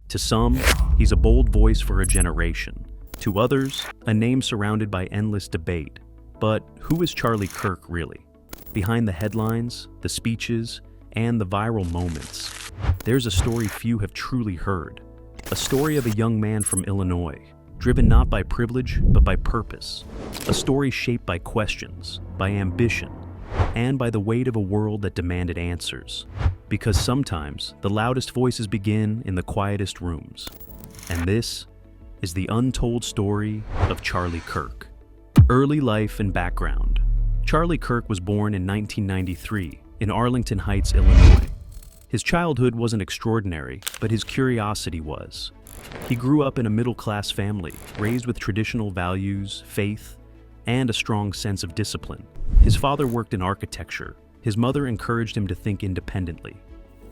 To some, he's a bold voice for a generation. To others, a name surrounded by endless debate. But who is Charlie Kirk really? Behind the headlines, the speeches, and the viral moments, there's a story few have truly heard. A story of a young man from Illinois, driven not by privilege, but by purpose. A story shaped by questions, by ambition, and by the weight of a world that demanded answers. Because sometimes, the loudest voices begin in the quietest rooms. And this is the untold story of Charlie Kirk. Early life and background. Charlie Kirk was born in 1993 in Arlington Heights, Illinois. His childhood wasn't extraordinary, but his curiosity was. He grew up in a middle-class family, raised with traditional values, faith, and a strong sense of discipline. His father worked in architecture. His mother encouraged him to think independently.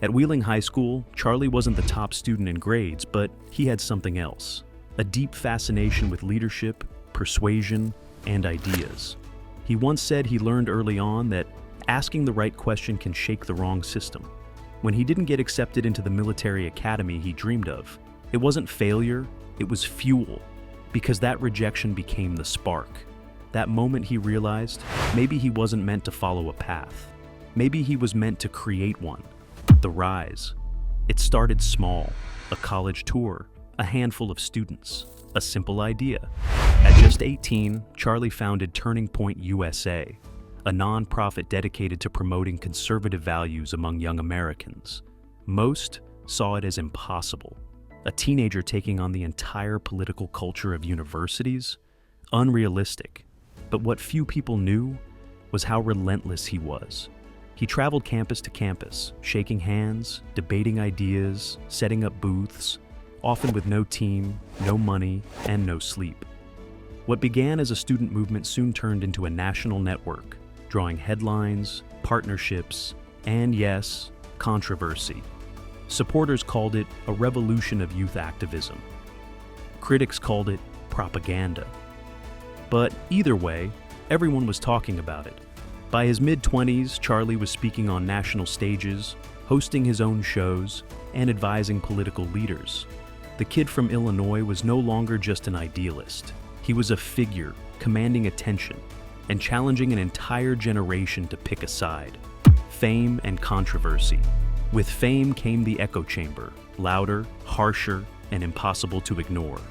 At Wheeling High School, Charlie wasn't the top student in grades, but he had something else. A deep fascination with leadership, persuasion, and ideas. He once said he learned early on that asking the right question can shake the wrong system. When he didn't get accepted into the military academy he dreamed of, it wasn't failure, it was fuel, because that rejection became the spark. That moment he realized maybe he wasn't meant to follow a path. Maybe he was meant to create one. The rise. It started small, a college tour, a handful of students, a simple idea. At just 18, Charlie founded Turning Point USA, a nonprofit dedicated to promoting conservative values among young Americans. Most saw it as impossible. A teenager taking on the entire political culture of universities? Unrealistic. But what few people knew was how relentless he was. He traveled campus to campus, shaking hands, debating ideas, setting up booths, often with no team, no money, and no sleep. What began as a student movement soon turned into a national network, drawing headlines, partnerships, and yes, controversy. Supporters called it a revolution of youth activism. Critics called it propaganda. But either way, everyone was talking about it. By his mid-20s, Charlie was speaking on national stages, hosting his own shows, and advising political leaders. The kid from Illinois was no longer just an idealist. He was a figure, commanding attention, and challenging an entire generation to pick a side. Fame and controversy. With fame came the echo chamber, louder, harsher, and impossible to ignore.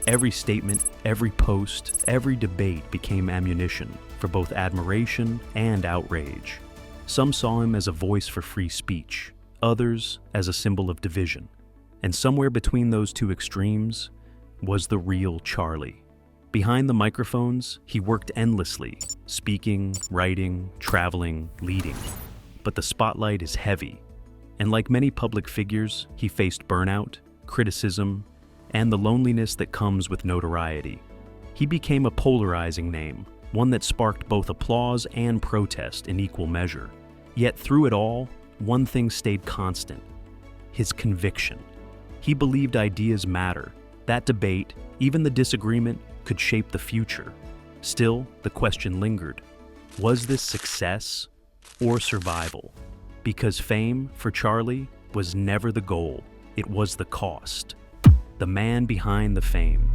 Every statement, every post, every debate became ammunition for both admiration and outrage. Some saw him as a voice for free speech, others as a symbol of division. And somewhere between those two extremes was the real Charlie. Behind the microphones, he worked endlessly, speaking, writing, traveling, leading. But the spotlight is heavy. And like many public figures, he faced burnout, criticism, and the loneliness that comes with notoriety. He became a polarizing name, one that sparked both applause and protest in equal measure. Yet through it all, one thing stayed constant: his conviction. He believed ideas matter. That debate, even the disagreement, could shape the future. Still, the question lingered. Was this success or survival? Because fame, for Charlie, was never the goal. It was the cost. The man behind the fame.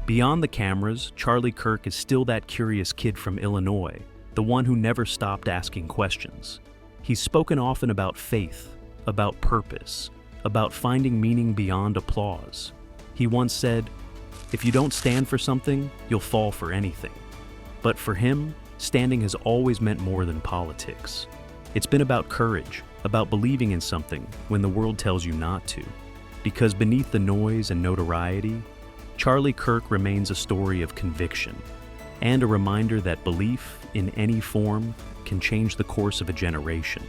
Beyond the cameras, Charlie Kirk is still that curious kid from Illinois, the one who never stopped asking questions. He's spoken often about faith, about purpose, about finding meaning beyond applause. He once said, "If you don't stand for something, you'll fall for anything." But for him, standing has always meant more than politics. It's been about courage, about believing in something when the world tells you not to. Because beneath the noise and notoriety, Charlie Kirk remains a story of conviction and a reminder that belief in any form can change the course of a generation.